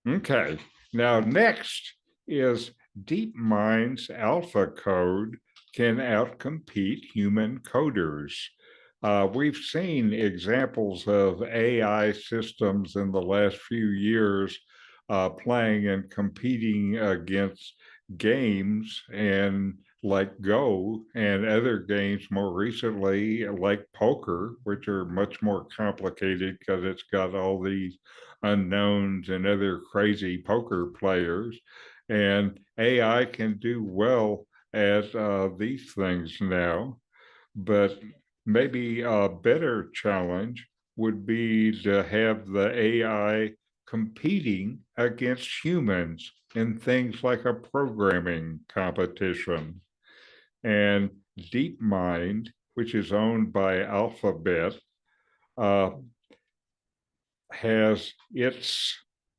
Okay. Now, next is DeepMind's alpha code can outcompete human coders. We've seen examples of AI systems in the last few years playing and competing against games and like Go and other games more recently, like poker, which are much more complicated because it's got all these unknowns and other crazy poker players. And AI can do well at these things now, but maybe a better challenge would be to have the AI competing against humans in things like a programming competition. And DeepMind, which is owned by Alphabet, uh, has its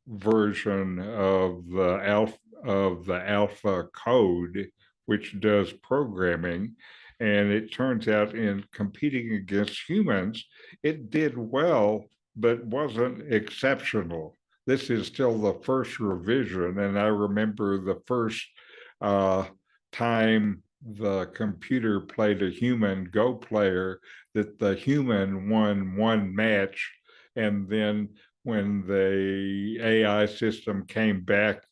version of the alpha code, which does programming. And it turns out in competing against humans, it did well, but wasn't exceptional. This is still the first revision. And I remember the first uh, time the computer played a human Go player, that the human won one match, and then when the AI system came back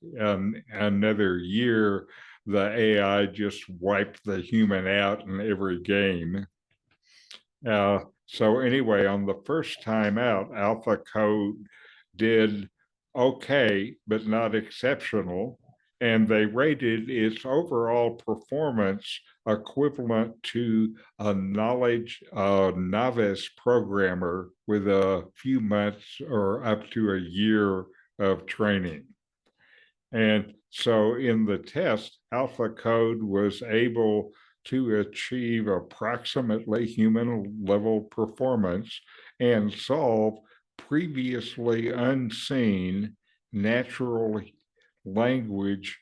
another year, the AI just wiped the human out in every game. So anyway, on the first time out, Alpha Code did okay, but not exceptional. And they rated its overall performance equivalent to a novice programmer with a few months or up to a year of training. And so in the test, Alpha Code was able to achieve approximately human level performance and solve previously unseen natural language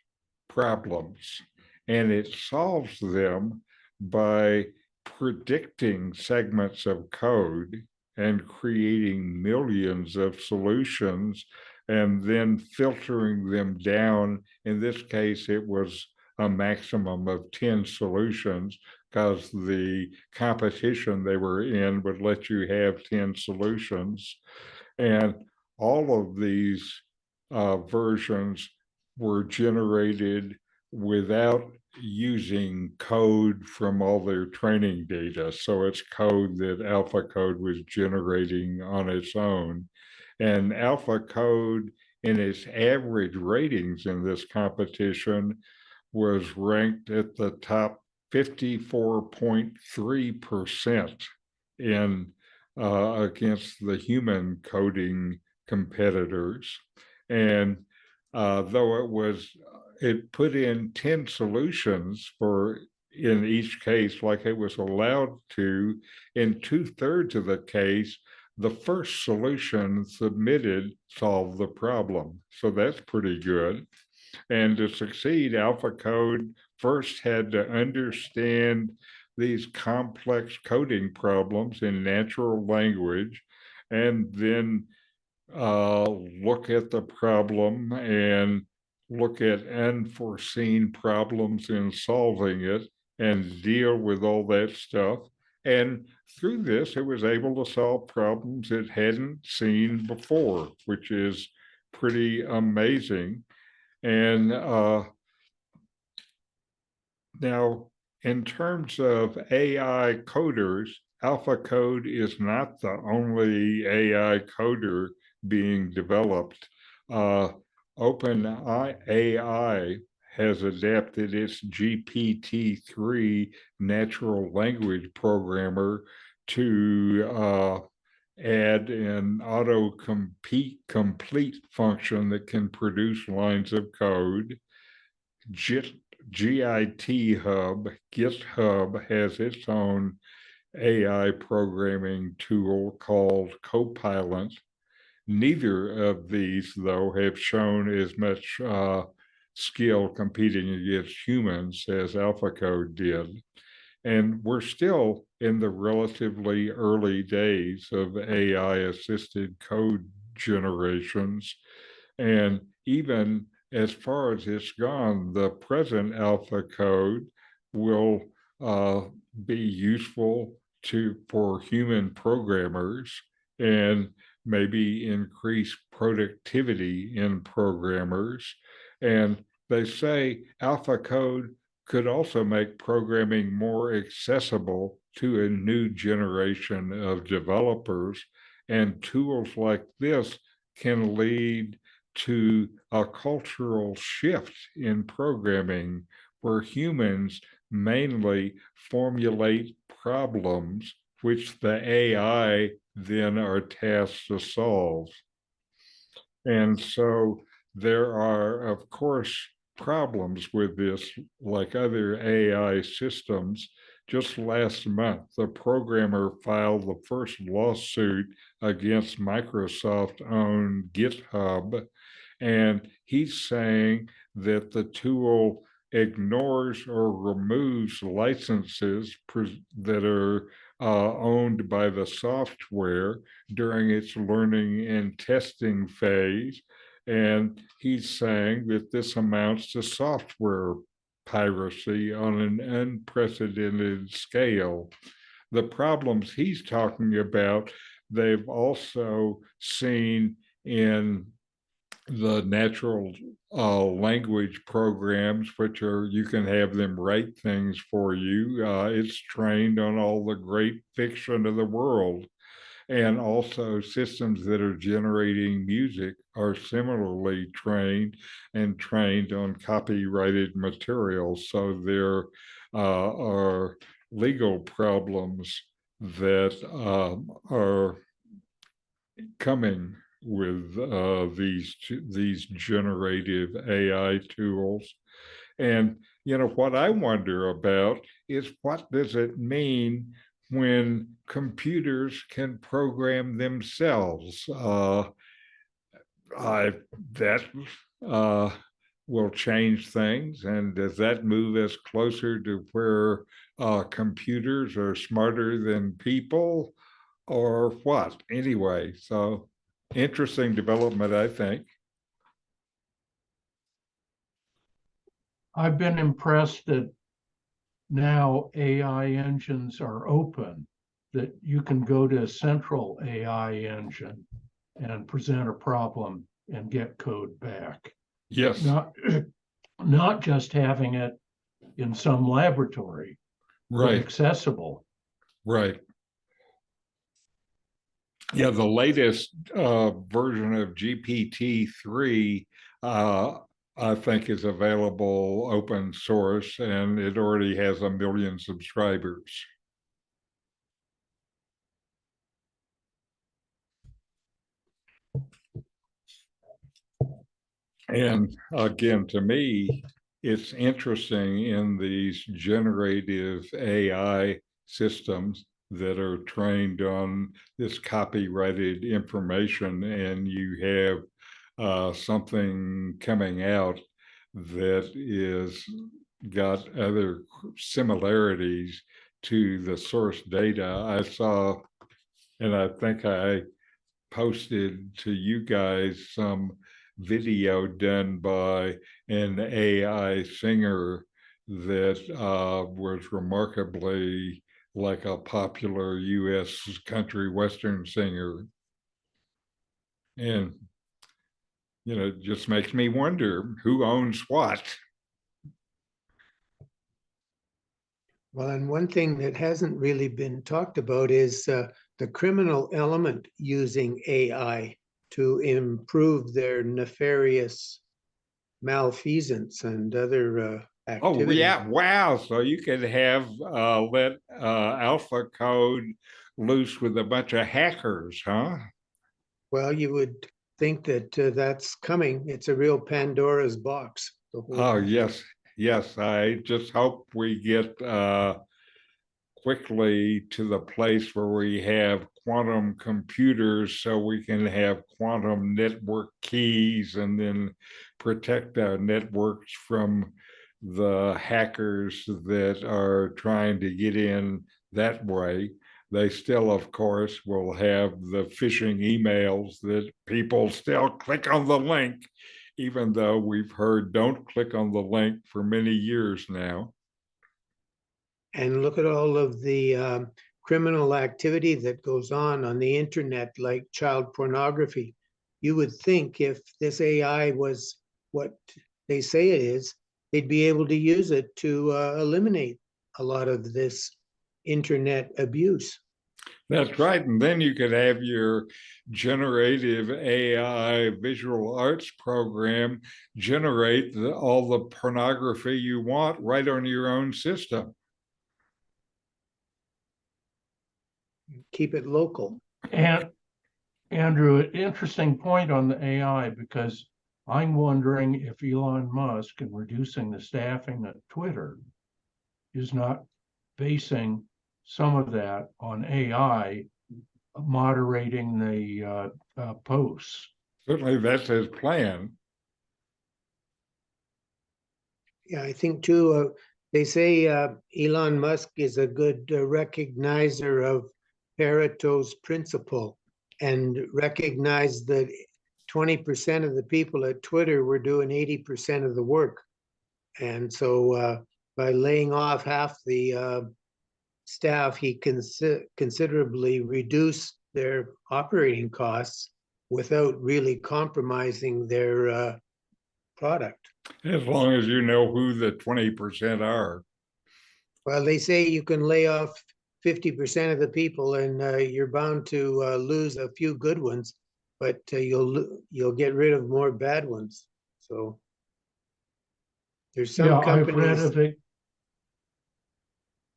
problems. And it solves them by predicting segments of code and creating millions of solutions and then filtering them down. In this case, it was a maximum of 10 solutions because the competition they were in would let you have 10 solutions. And all of these versions were generated without using code from all their training data. So it's code that Alpha Code was generating on its own. And Alpha Code, in its average ratings in this competition, was ranked at the top 54.3% in against the human coding competitors. And though it put in 10 solutions for in each case, like it was allowed to, in 2/3 of the case, the first solution submitted solved the problem. So that's pretty good. And to succeed, Alpha Code first had to understand these complex coding problems in natural language and then look at the problem and look at unforeseen problems in solving it and deal with all that stuff. And through this, it was able to solve problems it hadn't seen before, which is pretty amazing. And now, in terms of AI coders, Alpha Code is not the only AI coder being developed. Uh, OpenAI has adapted its GPT-3 natural language programmer to add an complete function that can produce lines of code. GitHub has its own AI programming tool called Copilot. Neither of these, though, have shown as much skill competing against humans as AlphaCode did. And we're still in the relatively early days of AI assisted code generations. And even as far as it's gone, the present alpha code will uh, be useful for human programmers and maybe increase productivity in programmers. And they say alpha code could also make programming more accessible to a new generation of developers. And tools like this can lead to a cultural shift in programming where humans mainly formulate problems which the AI then are tasked to solve. And so there are, of course, problems with this, like other AI systems. Just last month, the programmer filed the first lawsuit against Microsoft owned GitHub. And he's saying that the tool ignores or removes licenses that are owned by the software during its learning and testing phase. And he's saying that this amounts to software piracy on an unprecedented scale. The problems he's talking about, they've also seen in the natural language programs, which are you can have them write things for you. It's trained on all the great fiction of the world. And also systems that are generating music are similarly trained on copyrighted materials. So there are legal problems that are coming with these generative AI tools. And what I wonder about is what does it mean when computers can program themselves? That uh, will change things, and does that move us closer to where computers are smarter than people, or what? Anyway, so interesting development, I think. I've been impressed that now AI engines are open, that you can go to a central AI engine and present a problem and get code back. Yes. Not just having it in some laboratory, but Right. accessible. Right. Yeah, the latest version of GPT-3, I think, is available open source, and it already has 1 million subscribers. And again, to me, it's interesting in these generative AI systems that are trained on this copyrighted information, and you have something coming out that is got other similarities to the source data. I saw, and I think I posted to you guys some video done by an AI singer that was remarkably like a popular US country western singer. And it just makes me wonder who owns what. Well, and one thing that hasn't really been talked about is the criminal element using AI to improve their nefarious malfeasance and other activities. Oh yeah, wow! So you could have let alpha code loose with a bunch of hackers, huh? Well, you would think that that's coming. It's a real Pandora's box. Oh yes, yes. I just hope we get quickly to the place where we have quantum computers so we can have quantum network keys and then protect our networks from the hackers that are trying to get in that way. They still, of course, will have the phishing emails that people still click on the link even though we've heard don't click on the link for many years now. And look at all of the criminal activity that goes on the internet, like child pornography. You would think if this AI was what they say it is, they'd be able to use it to eliminate a lot of this internet abuse. That's right. And then you could have your generative AI visual arts program generate all the pornography you want right on your own system. Keep it local. And Andrew, an interesting point on the AI, because I'm wondering if Elon Musk, in reducing the staffing at Twitter, is not basing some of that on AI moderating the posts. Certainly, that's his plan. Yeah, I think too, they say Elon Musk is a good recognizer of Pareto's principle and recognized that 20% of the people at Twitter were doing 80% of the work. And so by laying off half the staff, he considerably reduced their operating costs without really compromising their product. As long as you know who the 20% are. Well, they say you can lay off 50% of the people, and you're bound to lose a few good ones, but you'll get rid of more bad ones. So there's some companies.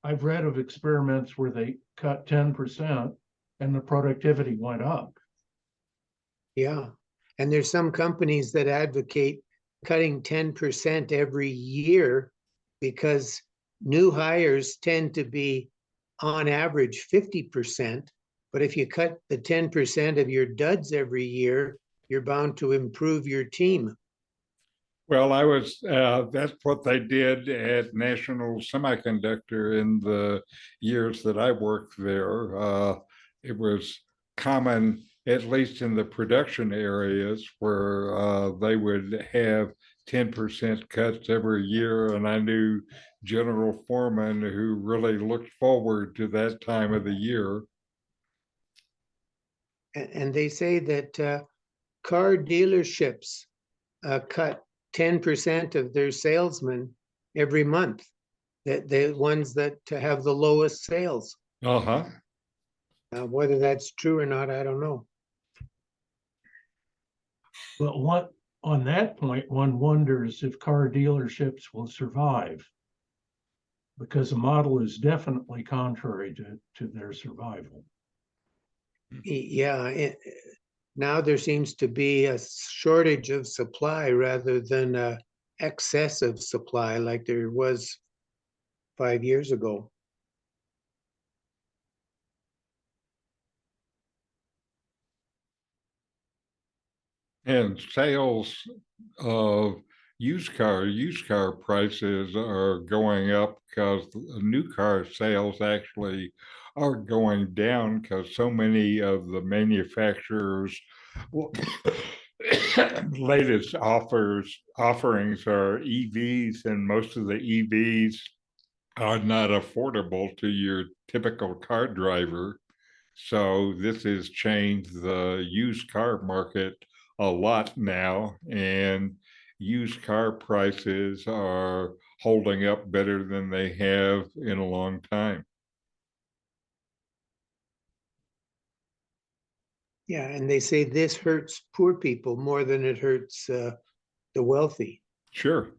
I've read of experiments where they cut 10% and the productivity went up. Yeah, and there's some companies that advocate cutting 10% every year because new hires tend to be on average 50%, but if you cut the 10% of your duds every year, you're bound to improve your team. Well, that's what they did at National Semiconductor in the years that I worked there. It was common, at least in the production areas, where they would have 10% cuts every year. And I knew general foremen who really looked forward to that time of the year. And they say that car dealerships cut 10% of their salesmen every month, that the ones that have the lowest sales. Uh-huh. Whether that's true or not, I don't know. But on that point, one wonders if car dealerships will survive, because the model is definitely contrary to their survival. Yeah, now there seems to be a shortage of supply rather than a excessive supply like there was 5 years ago. And sales of used car prices are going up because new car sales actually are going down because so many of the manufacturers latest offerings are EVs, and most of the EVs are not affordable to your typical car driver. So this has changed the used car market a lot now, and used car prices are holding up better than they have in a long time. Yeah, and they say this hurts poor people more than it hurts the wealthy. Sure.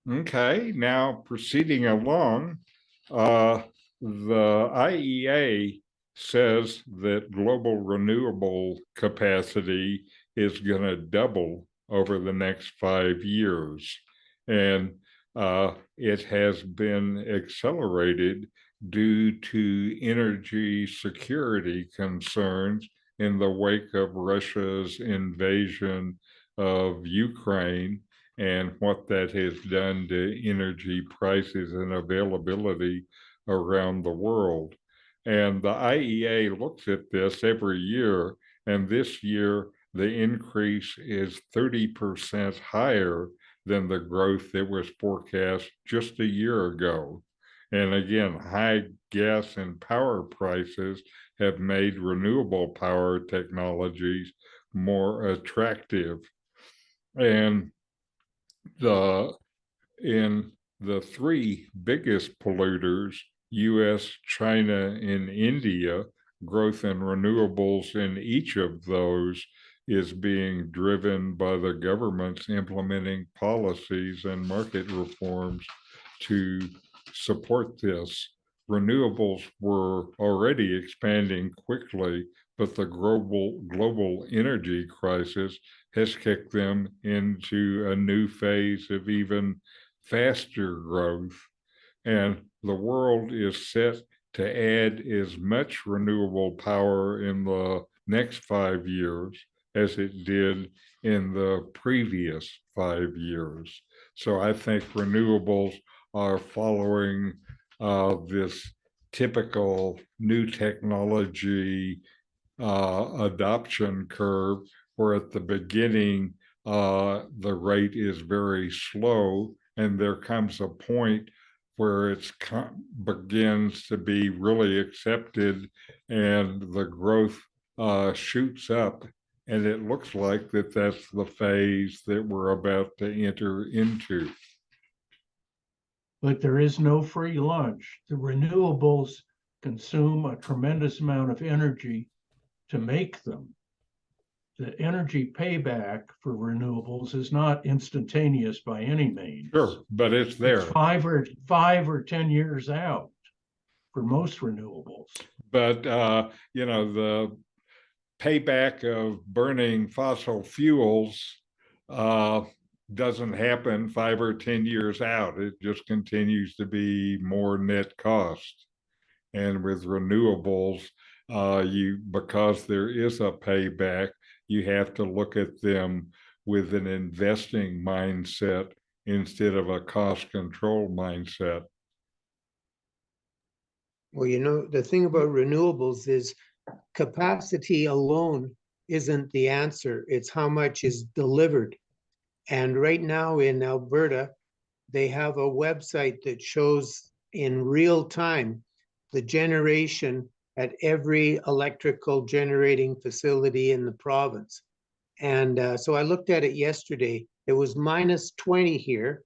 Okay, now proceeding along, the IEA says that global renewable capacity is going to double over the next 5 years. And it has been accelerated due to energy security concerns in the wake of Russia's invasion of Ukraine and what that has done to energy prices and availability around the world. And the IEA looks at this every year, and this year the increase is 30% higher than the growth that was forecast just a year ago. And again, high gas and power prices have made renewable power technologies more attractive. And the in the three biggest polluters, US, China, and India, growth in renewables in each of those is being driven by the governments implementing policies and market reforms to support this. Renewables were already expanding quickly, but the global energy crisis has kicked them into a new phase of even faster growth. And the world is set to add as much renewable power in the next 5 years as it did in the previous 5 years. So I think renewables are following this typical new technology adoption curve, where at the beginning the rate is very slow, and there comes a point where it begins to be really accepted, and the growth shoots up. And it looks like that's the phase that we're about to enter into. But there is no free lunch. The renewables consume a tremendous amount of energy to make them. The energy payback for renewables is not instantaneous by any means. Sure, but it's there. It's 5 or 10 years out for most renewables. But the payback of burning fossil fuels doesn't happen 5 or 10 years out. It just continues to be more net cost. And with renewables, because there is a payback, you have to look at them with an investing mindset instead of a cost control mindset. Well, the thing about renewables is capacity alone isn't the answer. It's how much is delivered. And right now in Alberta, they have a website that shows in real time the generation at every electrical generating facility in the province. And so I looked at it yesterday. It was -20 here.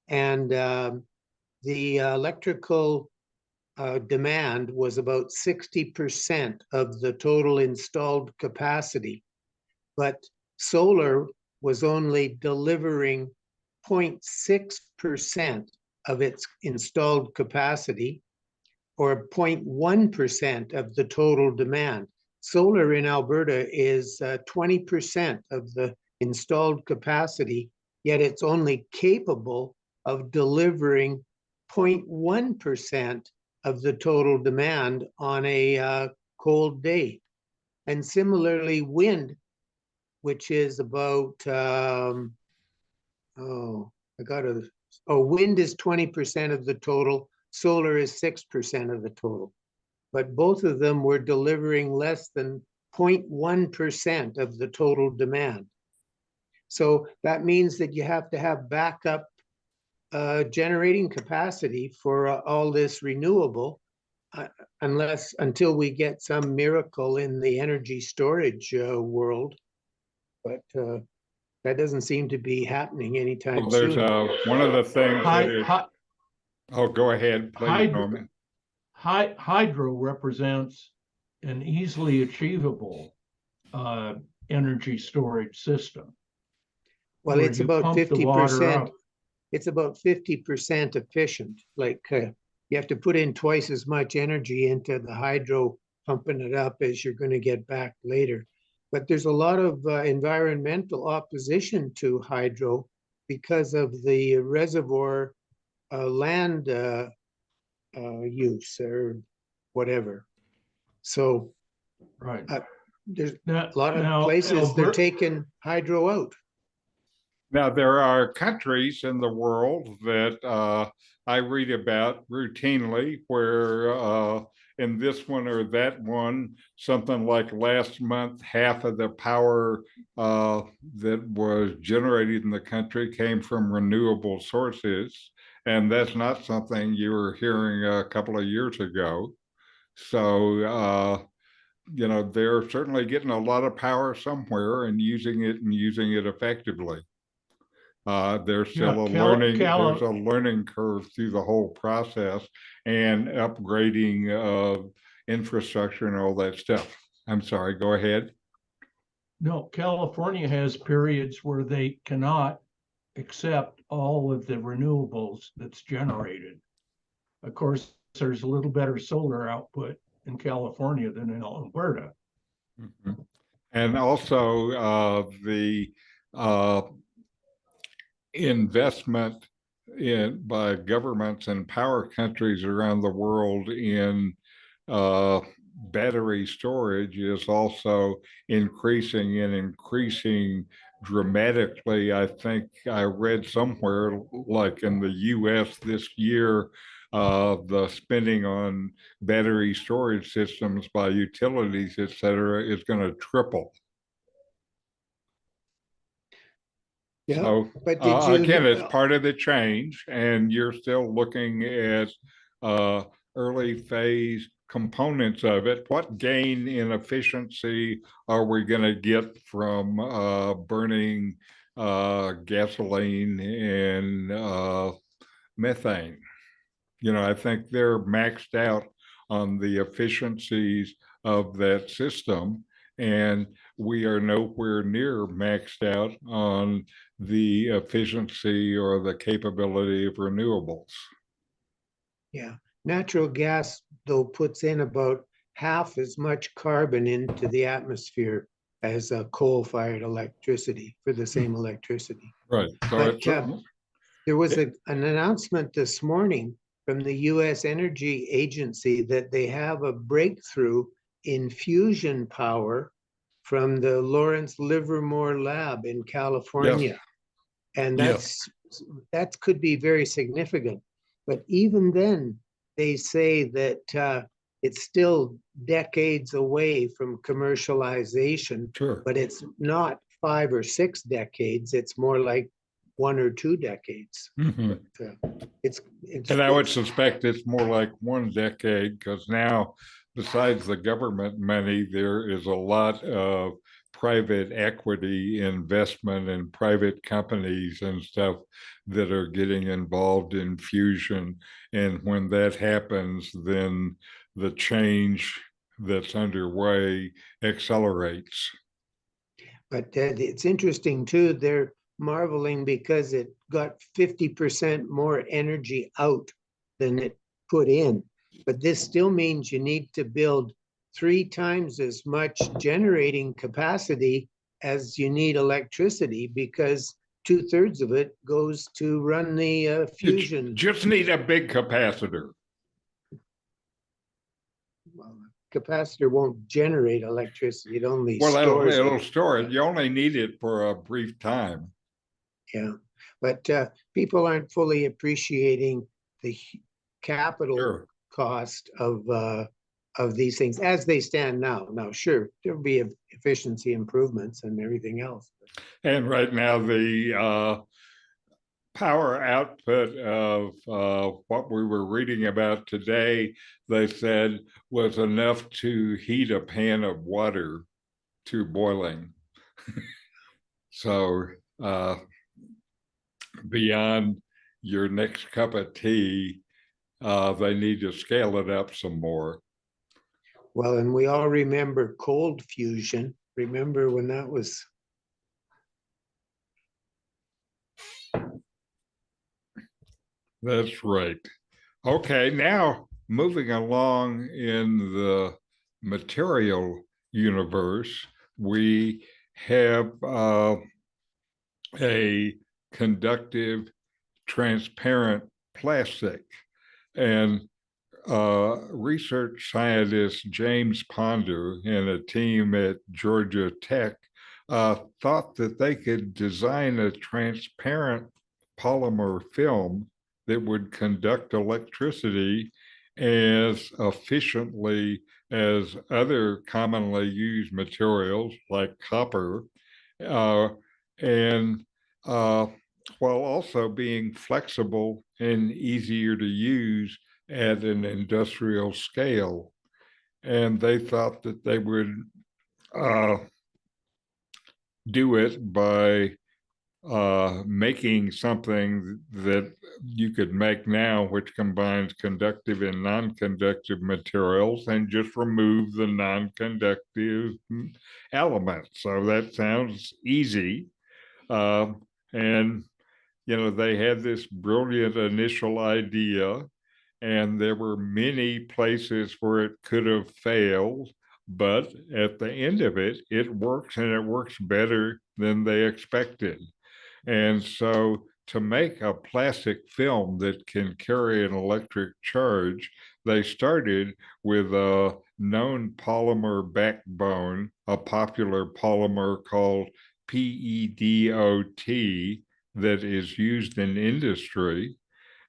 And the electrical demand was about 60% of the total installed capacity. But solar was only delivering 0.6% of its installed capacity, or 0.1% of the total demand. Solar in Alberta is 20% of the installed capacity, yet it's only capable of delivering 0.1% of the total demand on a cold day. And similarly, wind, which is about, wind is 20% of the total, solar is 6% of the total. But both of them were delivering less than 0.1% of the total demand. So that means that you have to have backup generating capacity for all this renewable, until we get some miracle in the energy storage world. But that doesn't seem to be happening anytime There's soon. one of the things go ahead, please, Norman. Hydro represents an easily achievable energy storage system. Well, it's about 50%. It's about 50% efficient. Like you have to put in twice as much energy into the hydro pumping it up as you're going to get back later. But there's a lot of environmental opposition to hydro because of the reservoir land use or whatever. So right. There's a lot of places they're taking hydro out. Now, there are countries in the world that I read about routinely where in this one or that one. Something like last month, half of the power that was generated in the country came from renewable sources. And that's not something you were hearing a couple of years ago. So, they're certainly getting a lot of power somewhere and using it effectively. There's still there's a learning curve through the whole process and upgrading of infrastructure and all that stuff. I'm sorry, go ahead. No, California has periods where they cannot accept all of the renewables that's generated. Of course, there's a little better solar output in California than in Alberta. Mm-hmm. And also the investment by governments and power countries around the world in battery storage is also increasing dramatically. I think I read somewhere, like in the US this year, the spending on battery storage systems by utilities, et cetera, is going to triple. Yeah, so but again, it's part of the change, and you're still looking at early phase components of it. What gain in efficiency are we going to get from burning gasoline and methane? I think they're maxed out on the efficiencies of that system, and we are nowhere near maxed out on the efficiency or the capability of renewables. Yeah, natural gas, though, puts in about half as much carbon into the atmosphere as coal-fired electricity for the same electricity. Right. So but there was an announcement this morning from the U.S. Energy Agency that they have a breakthrough in fusion power from the Lawrence Livermore Lab in California. Yes. And that could be very significant. But even then, they say that it's still decades away from commercialization. Sure. But it's not 5 or 6 decades. It's more like 1 or 2 decades. Mm-hmm. But, and I would suspect it's more like 1 decade, because now, besides the government money, there is a lot of private equity investment in private companies and stuff that are getting involved in fusion. And when that happens, then the change that's underway accelerates. But it's interesting too, they're marveling because it got 50% more energy out than it put in. But this still means you need to build 3 times as much generating capacity as you need electricity, because 2/3 of it goes to run the fusion. You just need a big capacitor. Well, capacitor won't generate electricity. It only stores it'll store it. You only need it for a brief time. Yeah, but people aren't fully appreciating the capital cost of these things as they stand now. Now, sure, there'll be efficiency improvements and everything else. And right now, the power output of what we were reading about today, they said, was enough to heat a pan of water to boiling. So beyond your next cup of tea, they need to scale it up some more. Well, and we all remember cold fusion. Remember when that was? That's right. Okay, now moving along in the material universe, we have a conductive, transparent plastic. And research scientist James Ponder and a team at Georgia Tech thought that they could design a transparent polymer film that would conduct electricity as efficiently as other commonly used materials like copper, uh, and uh, while also being flexible and easier to use at an industrial scale. And they thought that they would uh, do it by making something that you could make now, which combines conductive and non-conductive materials, and just remove the non-conductive elements. So that sounds easy. Uh, and, they had this brilliant initial idea, and there were many places where it could have failed. But at the end of it, it works, and it works better than they expected. And so to make a plastic film that can carry an electric charge, they started with a known polymer backbone, a popular polymer called PEDOT that is used in industry.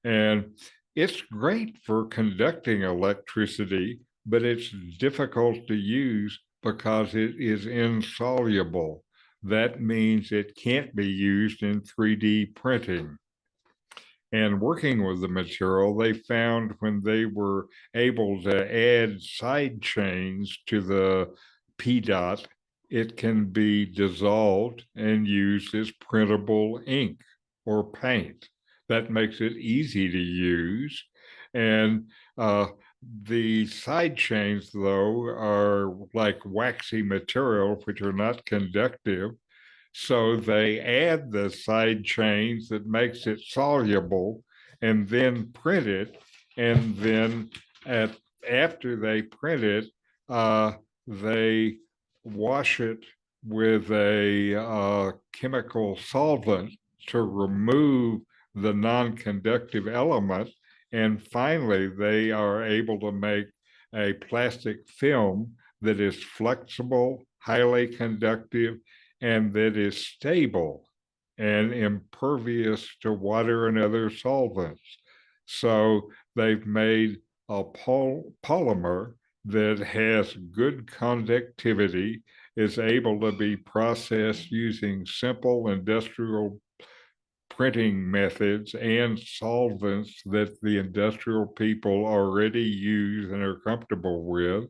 And it's great for conducting electricity, but it's difficult to use because it is insoluble. That means it can't be used in 3D printing. And working with the material, they found when they were able to add side chains to the PDOT, it can be dissolved and used as printable ink or paint. That makes it easy to use. And the side chains, though, are like waxy material, which are not conductive. So they add the side chains that makes it soluble and then print it. And then after they print it, they wash it with a chemical solvent to remove the non-conductive element. And finally, they are able to make a plastic film that is flexible, highly conductive, and that is stable and impervious to water and other solvents. So they've made a polymer that has good conductivity, is able to be processed using simple industrial printing methods and solvents that the industrial people already use and are comfortable with.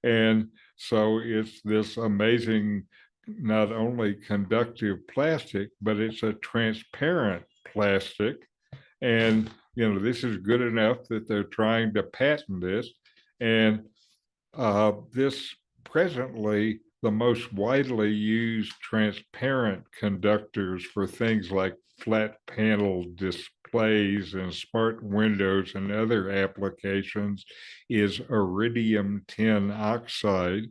And so it's this amazing, not only conductive plastic, but it's a transparent plastic. And, this is good enough that they're trying to patent this. And this presently, the most widely used transparent conductors for things like flat panel displays and smart windows and other applications is iridium tin oxide.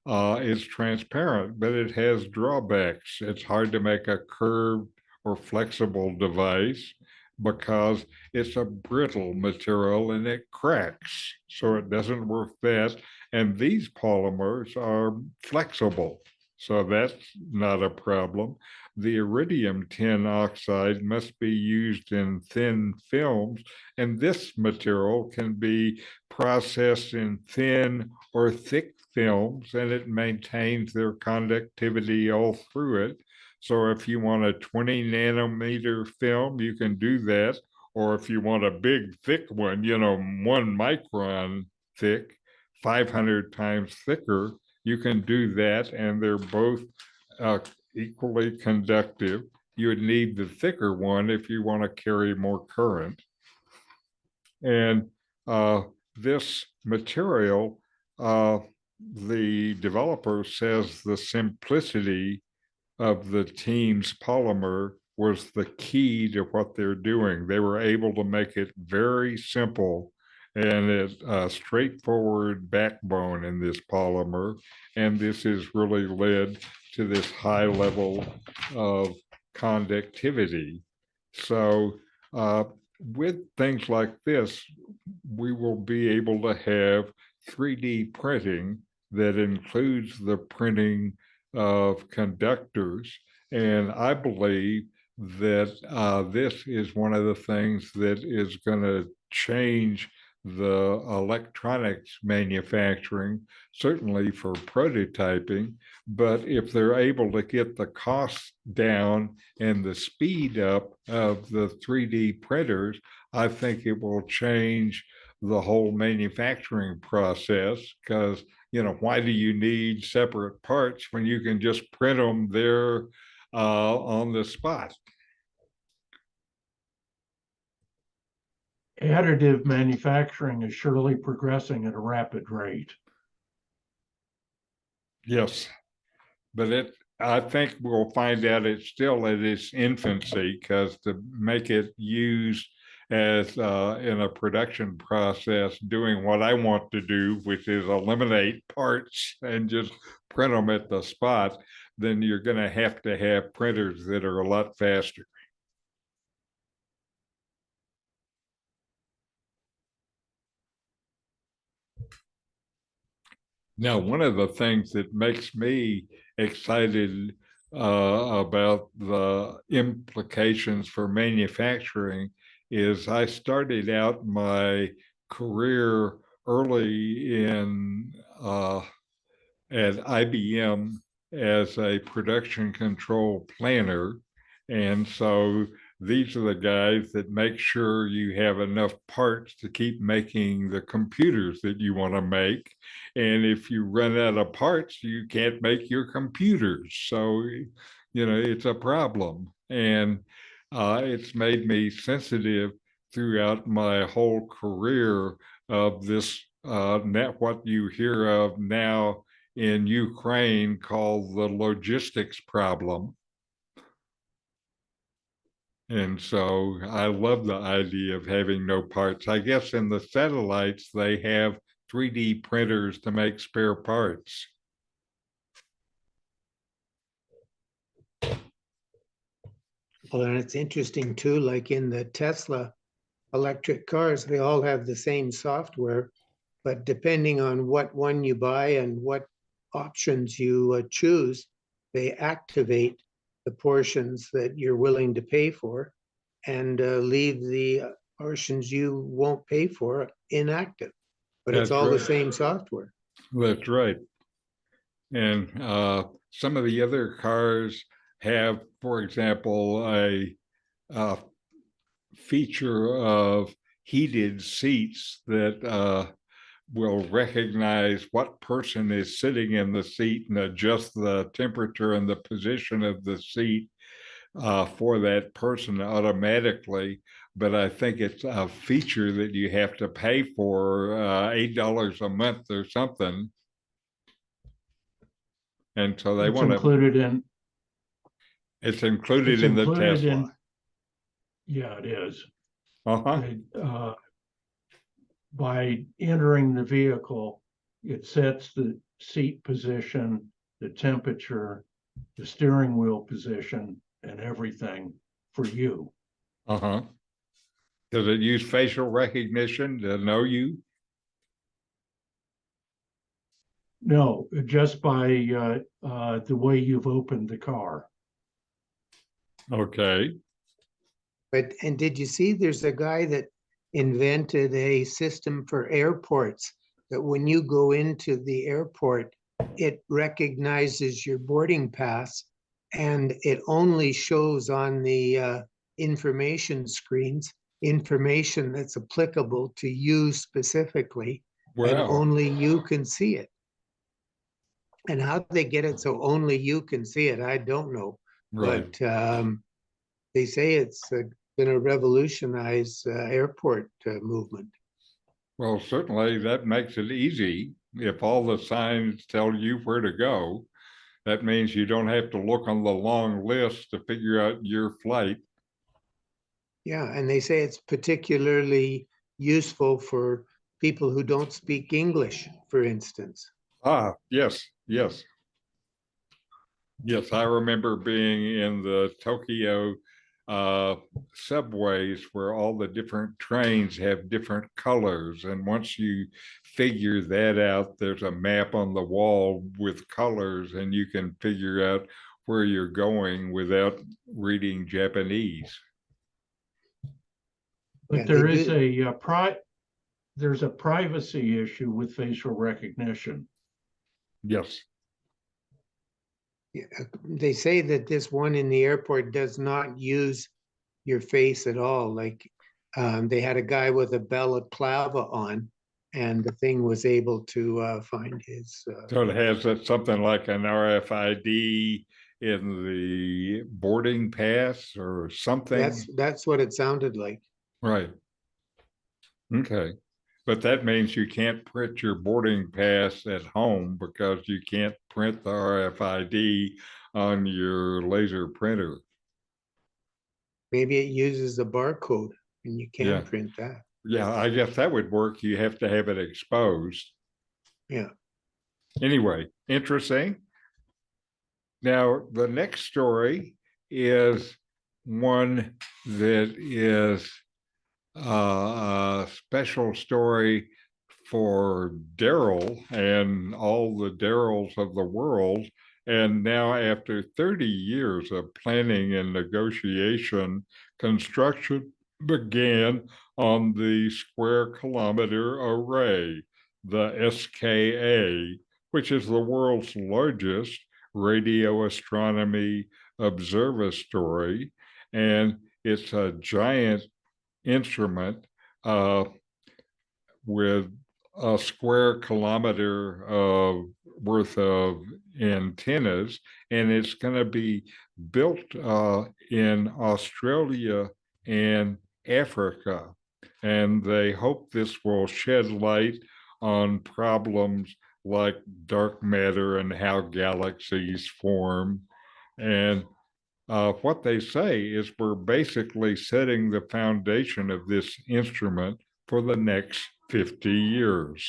It's transparent, but it has drawbacks. It's hard to make a curved or flexible device because it's a brittle material and it cracks. So it doesn't work that. And these polymers are flexible. So that's not a problem. The iridium tin oxide must be used in thin films, and this material can be processed in thin or thick films, and it maintains their conductivity all through it. So if you want a 20 nanometer film, you can do that. Or if you want a big, thick one, 1 micron thick, 500 times thicker, you can do that. And they're both equally conductive. You would need the thicker one if you want to carry more current. And this material, the developer says the simplicity of the team's polymer was the key to what they're doing. They were able to make it very simple and a straightforward backbone in this polymer. And this has really led to this high level of conductivity. So with things like this, we will be able to have 3D printing that includes the printing of conductors. And I believe that this is one of the things that is going to change the electronics manufacturing, certainly for prototyping. But if they're able to get the costs down and the speed up of the 3D printers, I think it will change the whole manufacturing process, because why do you need separate parts when you can just print them there on the spot? Additive manufacturing is surely progressing at a rapid rate. Yes, but I think we'll find out it's still at its infancy, because to make it used as in a production process, doing what I want to do, which is eliminate parts and just print them at the spot, then you're going to have printers that are a lot faster. Now, one of the things that makes me excited about the implications for manufacturing is I started out my career early at IBM as a production control planner. And so these are the guys that make sure you have enough parts to keep making the computers that you want to make. And if you run out of parts, you can't make your computers. So, it's a problem. And it's made me sensitive throughout my whole career of this, what you hear of now in Ukraine called the logistics problem. And so I love the idea of having no parts. I guess in the satellites, they have 3D printers to make spare parts. Well, and it's interesting too, like in the Tesla electric cars, they all have the same software, but depending on what one you buy and what options you choose, they activate the portions that you're willing to pay for and leave the portions you won't pay for inactive. But it's That's all the right. same software. That's right. And some of the other cars have, for example, a feature of heated seats that will recognize what person is sitting in the seat and adjust the temperature and the position of the seat for that person automatically. But I think it's a feature that you have to pay for $8 a month or something. And so they It's want to. included in. It's included It's in the included Tesla. in. Yeah, it is. Uh-huh. By entering the vehicle, it sets the seat position, the temperature, the steering wheel position, and everything for you. Uh-huh. Does it use facial recognition to know you? No, just by the way you've opened the car. Okay. And did you see there's a guy that invented a system for airports that when you go into the airport, it recognizes your boarding pass and it only shows on the information screens information that's applicable to you specifically, and Wow. only you can see it. And how they get it so only you can see it, I don't know. Right. But they say it's going to revolutionize airport movement. Well, certainly that makes it easy. If all the signs tell you where to go, that means you don't have to look on the long list to figure out your flight. Yeah, and they say it's particularly useful for people who don't speak English, for instance. Ah, yes, yes. Yes, I remember being in the Tokyo uh, subways where all the different trains have different colors. And once you figure that out, there's a map on the wall with colors, and you can figure out where you're going without reading Japanese. But Yeah, there they is do. there's a privacy issue with facial recognition. Yes. Yeah, they say that this one in the airport does not use your face at all. Like they had a guy with a balaclava on, and the thing was able to find his. So it has something like an RFID in the boarding pass or something. That's what it sounded like. Right. Okay. But that means you can't print your boarding pass at home because you can't print the RFID on your laser printer. Maybe it uses a barcode, and you Yeah. can print that. Yeah, I guess that would work. You have to have it exposed. Yeah. Anyway, interesting. Now, the next story is one that is a special story for Daryl and all the Daryls of the world. And now, after 30 years of planning and negotiation, construction began on the Square Kilometer Array, the SKA, which is the world's largest radio astronomy observatory. And it's a giant instrument with a square kilometer worth of antennas, and it's going to be built in Australia and Africa. And they hope this will shed light on problems like dark matter and how galaxies form. And what they say is we're basically setting the foundation of this instrument for the next 50 years.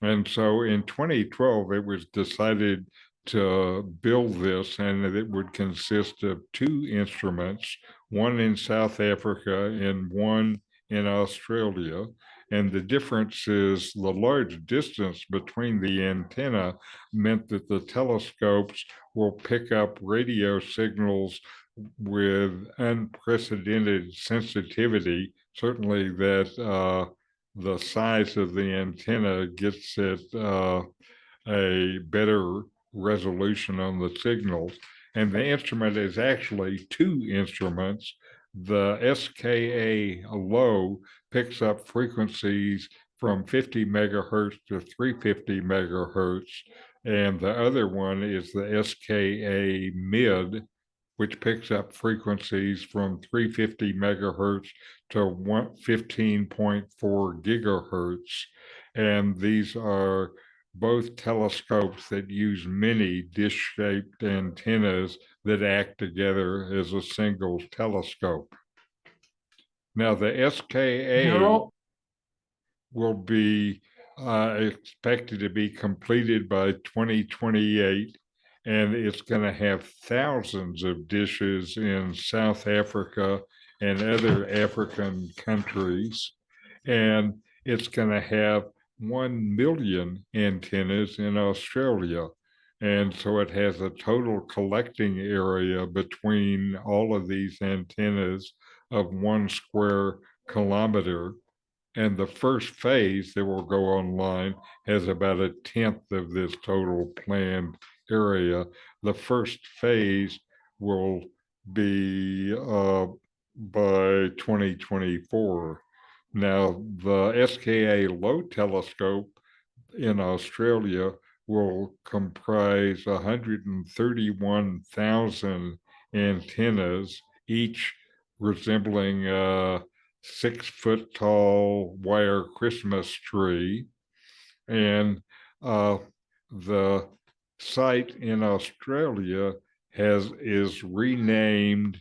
And so in 2012, it was decided to build this, and it would consist of two instruments, one in South Africa and one in Australia. And the difference is the large distance between the antenna meant that the telescopes will pick up radio signals with unprecedented sensitivity, certainly that the size of the antenna gets it a better resolution on the signals. And the instrument is actually two instruments. The SKA low picks up frequencies from 50 megahertz to 350 megahertz. And the other one is the SKA mid, which picks up frequencies from 350 megahertz to 15.4 gigahertz. And these are both telescopes that use many dish-shaped antennas that act together as a single telescope. Now, the SKA Daryl, will be expected to be completed by 2028, and it's going to have thousands of dishes in South Africa and other African countries, and it's going to have 1 million antennas in Australia. And so it has a total collecting area between all of these antennas of 1 square kilometer. And the first phase that will go online has about 1/10 of this total planned area. The first phase will be by 2024. Now, the SKA low telescope in Australia will comprise 131,000 antennas, each resembling a 6-foot tall wire Christmas tree. And the site in Australia is renamed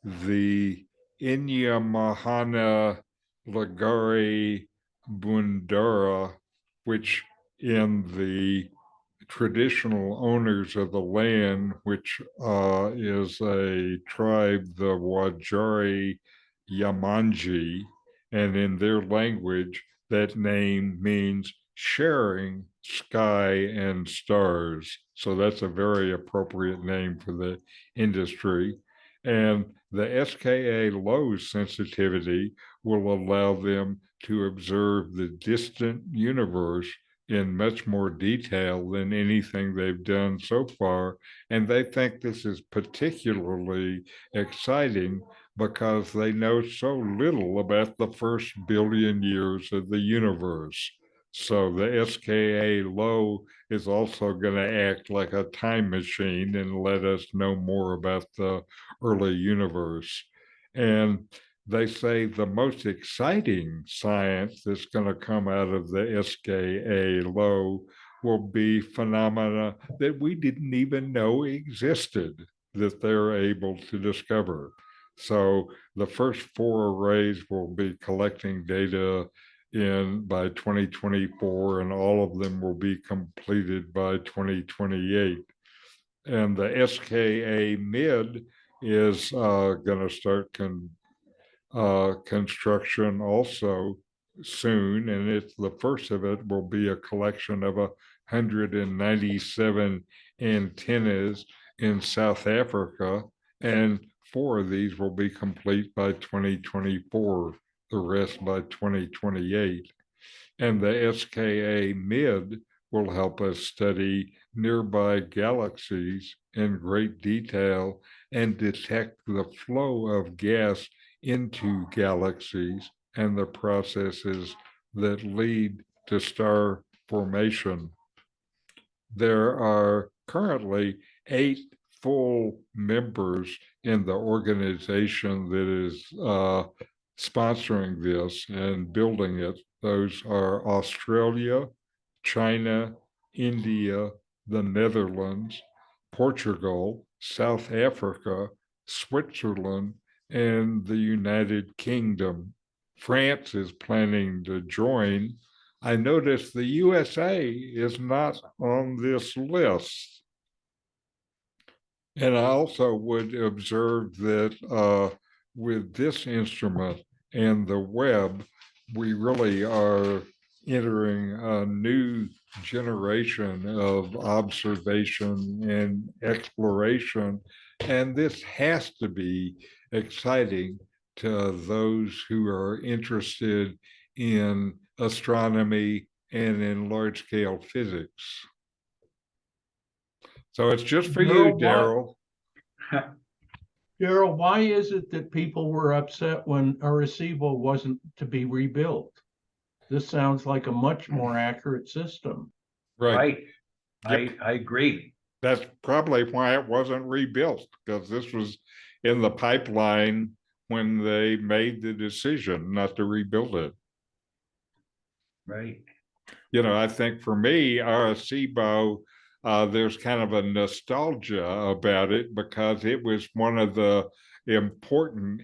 the Inyamahana Lagari Bundara, which in the traditional owners of the land, which is a tribe, the Wajari Yamanji, and in their language, that name means sharing sky and stars. So that's a very appropriate name for the industry. And the SKA low sensitivity will allow them to observe the distant universe in much more detail than anything they've done so far. And they think this is particularly exciting because they know so little about the first billion years of the universe. So the SKA low is also going to act like a time machine and let us know more about the early universe. And they say the most exciting science that's going to come out of the SKA low will be phenomena that we didn't even know existed that they're able to discover. So the first four arrays will be collecting data in by 2024, and all of them will be completed by 2028. And the SKA mid is going to start construction also soon, and it's the first of it will be a collection of 197 antennas in South Africa, and four of these will be complete by 2024, the rest by 2028. And the SKA mid will help us study nearby galaxies in great detail and detect the flow of gas into galaxies and the processes that lead to star formation. There are currently 8 full members in the organization that is sponsoring this and building it. Those are Australia, China, India, the Netherlands, Portugal, South Africa, Switzerland, and the United Kingdom. France is planning to join. I noticed the USA is not on this list. And I also would observe that with this instrument and the web, we really are entering a new generation of observation and exploration. And this has to be exciting to those who are interested in astronomy and in large scale physics. So it's just for you, Daryl. Daryl, why is it that people were upset when Arecibo wasn't to be rebuilt? This sounds like a much more accurate system. Right. Yep. I agree. That's probably why it wasn't rebuilt, because this was in the pipeline when they made the decision not to rebuild it. Right. You know, I think for me, Arecibo, there's kind of a nostalgia about it because it was one of the important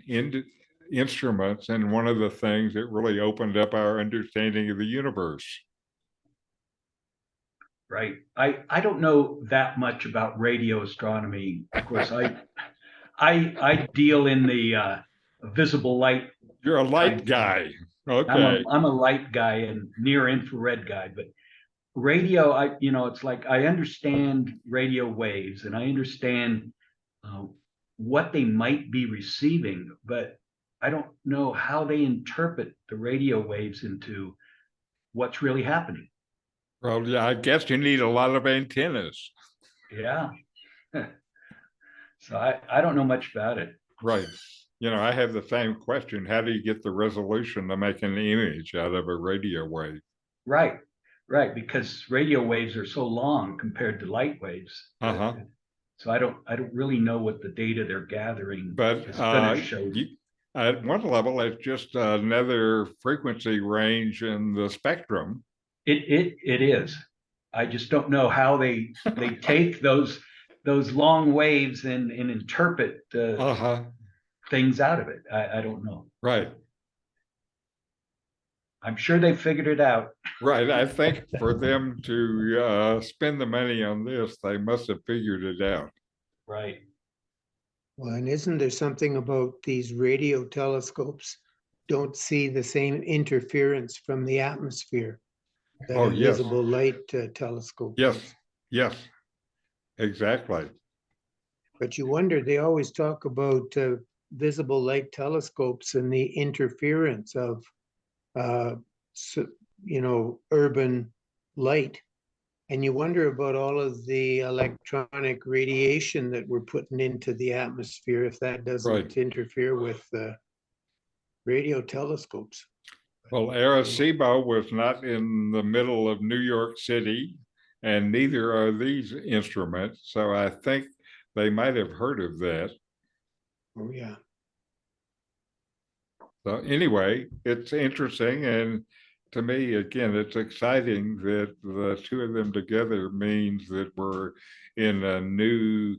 instruments and one of the things that really opened up our understanding of the universe. Right. I don't know that much about radio astronomy. Of course, I deal in the visible light. You're a light guy. Okay. I'm a light guy and near infrared guy, but radio, it's like I understand radio waves and I understand what they might be receiving, but I don't know how they interpret the radio waves into what's really happening. Well, yeah, I guess you need a lot of antennas. Yeah. So I don't know much about it. Right. You know, I have the same question. How do you get the resolution to make an image out of a radio wave? Right. Right. Because radio waves are so long compared to light waves. Uh-huh. So I don't really know what the data they're gathering But is going to show. At one level, it's just another frequency range in the spectrum. It is. I just don't know how they take those long waves and interpret things out of it. I don't know. Right. I'm sure they figured it out. Right. I think for them to spend the money on this, they must have figured it out. Right. Well, and isn't there something about these radio telescopes don't see the same interference from the atmosphere that Oh, yes. visible light telescope? Yes. Yes. Exactly. But you wonder, they always talk about visible light telescopes and the interference of, uh, urban light. And you wonder about all of the electronic radiation that we're putting into the atmosphere, if that doesn't Right. interfere with radio telescopes. Well, Arecibo was not in the middle of New York City, and neither are these instruments. So I think they might have heard of that. Oh, yeah. So anyway, it's interesting. And to me, again, it's exciting that the two of them together means that we're in a new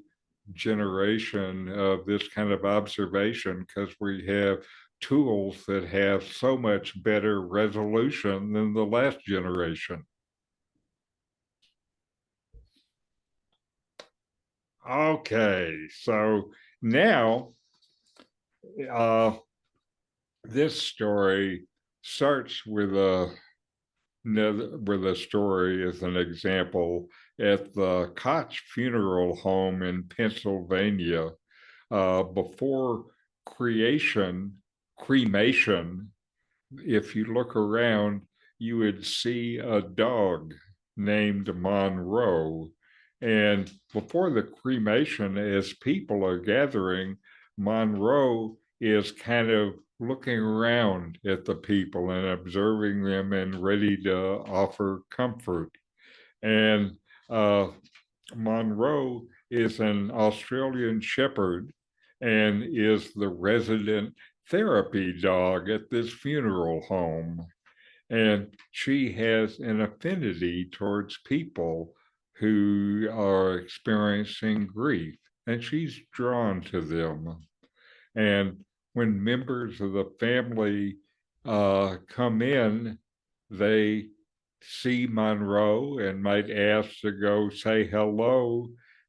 generation of this kind of observation, because we have tools that have so much better resolution than the last generation. Okay, so now this story starts with a story as an example at the Koch Funeral Home in Pennsylvania. Before cremation, if you look around, you would see a dog named Monroe. And before the cremation, as people are gathering, Monroe is kind of looking around at the people and observing them and ready to offer comfort. And Monroe is an Australian Shepherd and is the resident therapy dog at this funeral home. And she has an affinity towards people who are experiencing grief, and she's drawn to them. And when members of the family come in, they see Monroe and might ask to go say hello,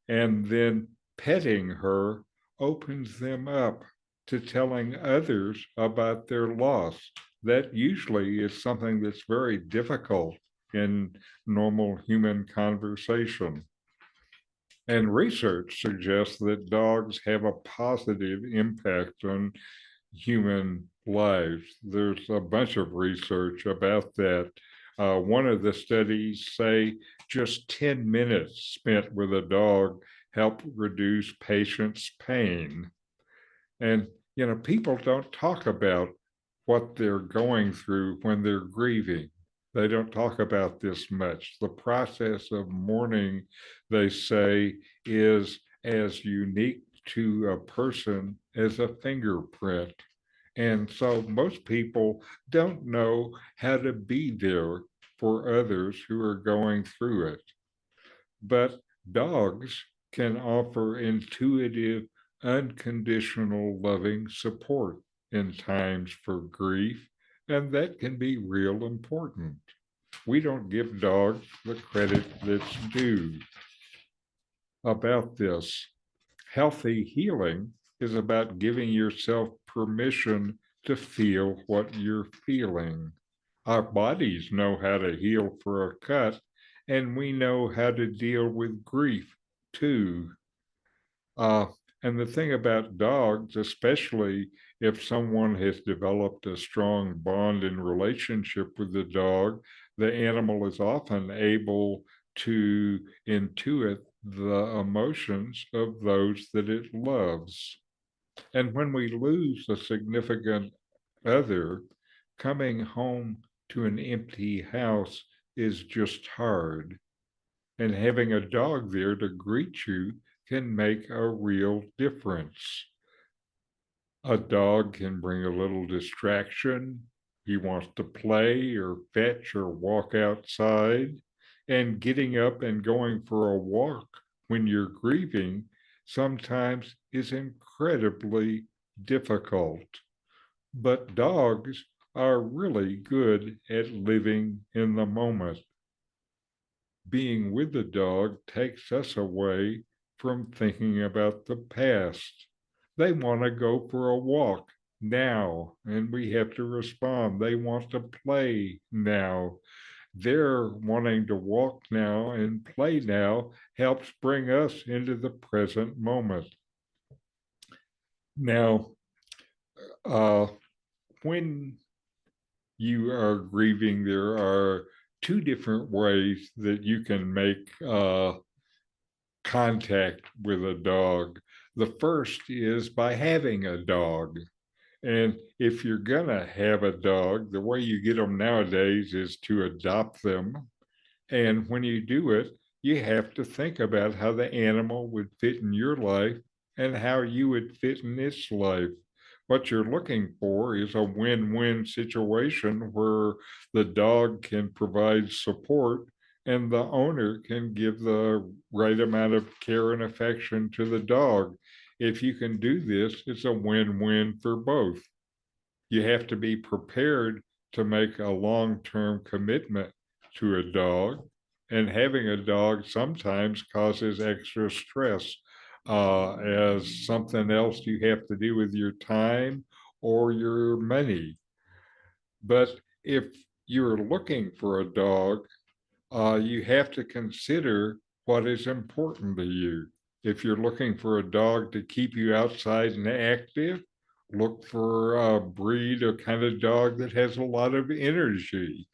and then petting her opens them up to telling others about their loss. That usually is something that's very difficult in normal human conversation. And research suggests that dogs have a positive impact on human lives. There's a bunch of research about that. One of the studies say just 10 minutes spent with a dog help reduce patients' pain. And, people don't talk about what they're going through when they're grieving. They don't talk about this much. The process of mourning, they say, is as unique to a person as a fingerprint. And so most people don't know how to be there for others who are going through it. But dogs can offer intuitive, unconditional, loving support in times for grief, and that can be real important. We don't give dogs the credit that's due. About this, healthy healing is about giving yourself permission to feel what you're feeling. Our bodies know how to heal for a cut, and we know how to deal with grief too. Uh, and the thing about dogs, especially if someone has developed a strong bond and relationship with the dog, the animal is often able to intuit the emotions of those that it loves. And when we lose a significant other, coming home to an empty house is just hard. And having a dog there to greet you can make a real difference. A dog can bring a little distraction. He wants to play or fetch or walk outside. And getting up and going for a walk when you're grieving sometimes is incredibly difficult. But dogs are really good at living in the moment. Being with the dog takes us away from thinking about the past. They want to go for a walk now, and we have to respond. They want to play now. Their wanting to walk now and play now helps bring us into the present moment. Now, uh, when you are grieving, there are two different ways that you can make contact with a dog. The first is by having a dog. And if you're going to have a dog, the way you get them nowadays is to adopt them. And when you do it, you have to think about how the animal would fit in your life and how you would fit in its life. What you're looking for is a win-win situation where the dog can provide support and the owner can give the right amount of care and affection to the dog. If you can do this, it's a win-win for both. You have to be prepared to make a long-term commitment to a dog. And having a dog sometimes causes extra stress as something else you have to do with your time or your money. But if you're looking for a dog, you have to consider what is important to you. If you're looking for a dog to keep you outside and active, look for a breed or kind of dog that has a lot of energy.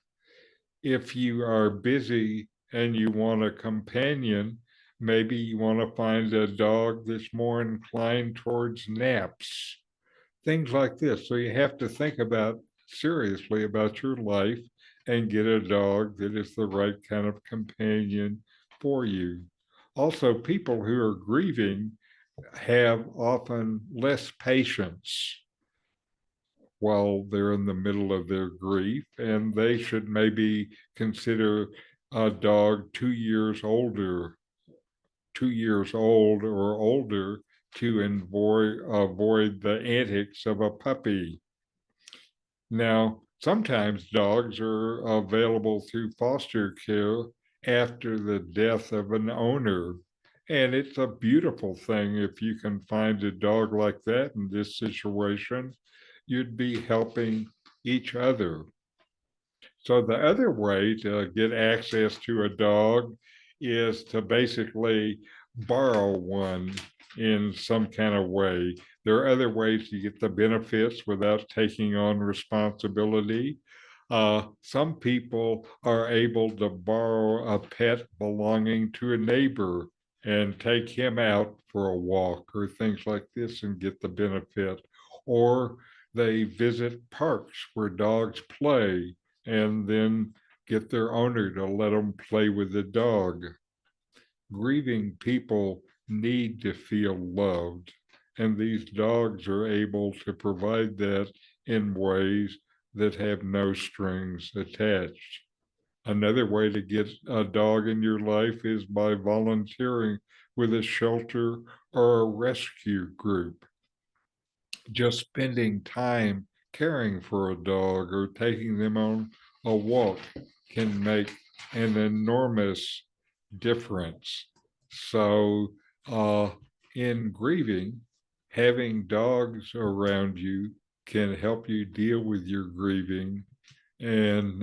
If you are busy and you want a companion, maybe you want to find a dog that's more inclined towards naps, things like this. So you have to think about seriously about your life and get a dog that is the right kind of companion for you. Also, people who are grieving have often less patience while they're in the middle of their grief, and they should maybe consider a dog 2 years old or older to avoid the antics of a puppy. Now, sometimes dogs are available through foster care after the death of an owner. And it's a beautiful thing if you can find a dog like that in this situation. You'd be helping each other. So the other way to get access to a dog is to basically borrow one in some kind of way. There are other ways to get the benefits without taking on responsibility. Some people are able to borrow a pet belonging to a neighbor and take him out for a walk or things like this and get the benefit. Or they visit parks where dogs play and then get their owner to let them play with the dog. Grieving people need to feel loved, and these dogs are able to provide that in ways that have no strings attached. Another way to get a dog in your life is by volunteering with a shelter or a rescue group. Just spending time caring for a dog or taking them on a walk can make an enormous difference. So, in grieving, having dogs around you can help you deal with your grieving. And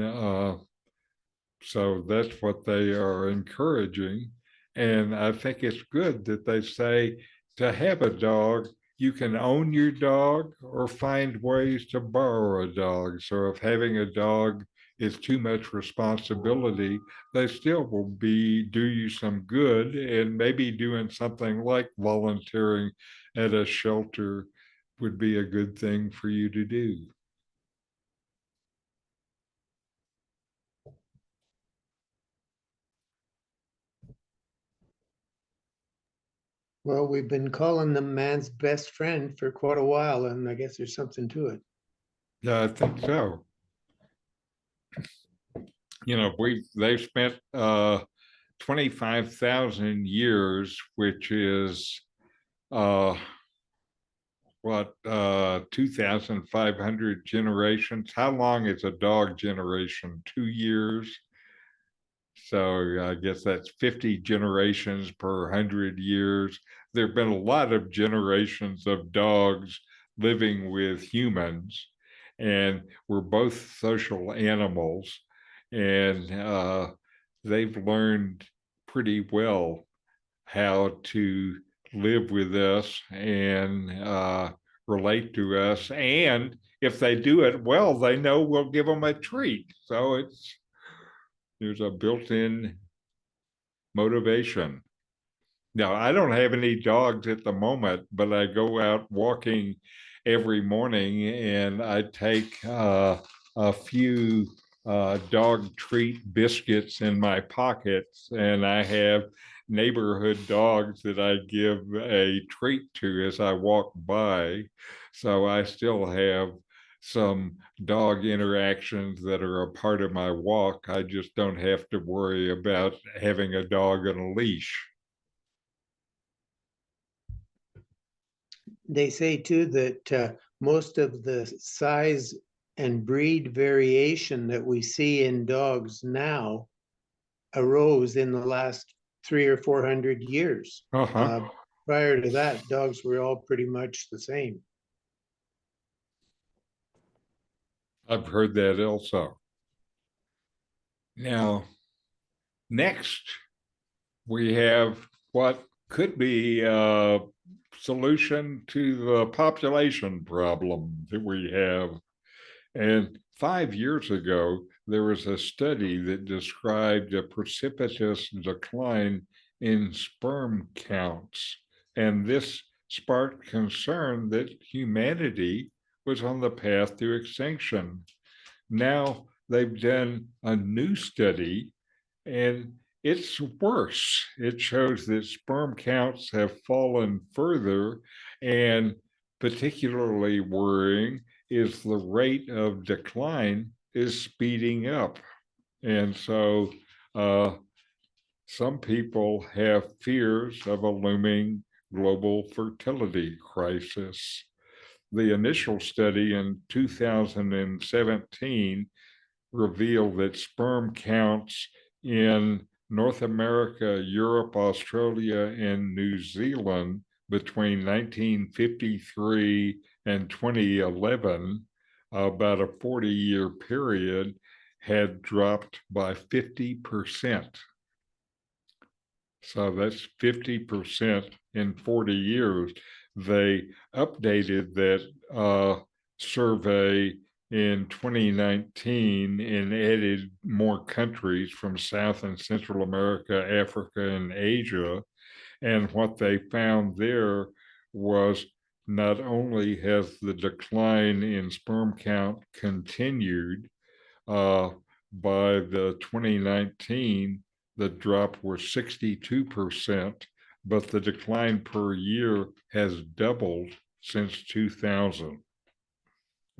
so that's what they are encouraging. And I think it's good that they say to have a dog, you can own your dog or find ways to borrow a dog. So if having a dog is too much responsibility, they still will do you some good, and maybe doing something like volunteering at a shelter would be a good thing for you to do. Well, we've been calling them man's best friend for quite a while, and I guess there's something to it. Yeah, I think so. They've spent 25,000 years, which is uh 2,500 generations. How long is a dog generation? 2 years. So I guess that's 50 generations per 100 years. There have been a lot of generations of dogs living with humans, and we're both social animals, and they've learned pretty well how to live with us and relate to us. And if they do it well, they know we'll give them a treat. So there's a built-in motivation. Now, I don't have any dogs at the moment, but I go out walking every morning and I take a few dog treat biscuits in my pockets, and I have neighborhood dogs that I give a treat to as I walk by. So I still have some dog interactions that are a part of my walk. I just don't have to worry about having a dog on a leash. They say too that most of the size and breed variation that we see in dogs now arose in the last 300 or 400 years. Uh-huh. Prior to that, dogs were all pretty much the same. I've heard that also. Now, next, we have what could be a solution to the population problem that we have. And 5 years ago, there was a study that described a precipitous decline in sperm counts. And this sparked concern that humanity was on the path to extinction. Now they've done a new study and it's worse. It shows that sperm counts have fallen further, and particularly worrying is the rate of decline is speeding up. And so some people have fears of a looming global fertility crisis. The initial study in 2017 revealed that sperm counts in North America, Europe, Australia, and New Zealand between 1953 and 2011, about a 40-year period, had dropped by 50%. So that's 50% in 40 years. They updated that survey in 2019 and added more countries from South and Central America, Africa, and Asia. And what they found there was not only has the decline in sperm count continued, by the 2019, the drop was 62%, but the decline per year has doubled since 2000.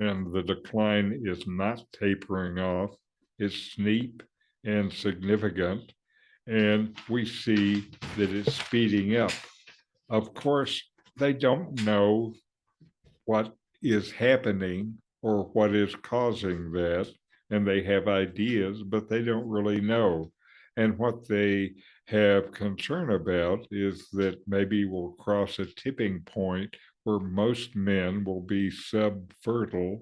And the decline is not tapering off, it's steep and significant, and we see that it's speeding up. Of course, they don't know what is happening or what is causing that, and they have ideas, but they don't really know. And what they have concern about is that maybe we'll cross a tipping point where most men will be subfertile,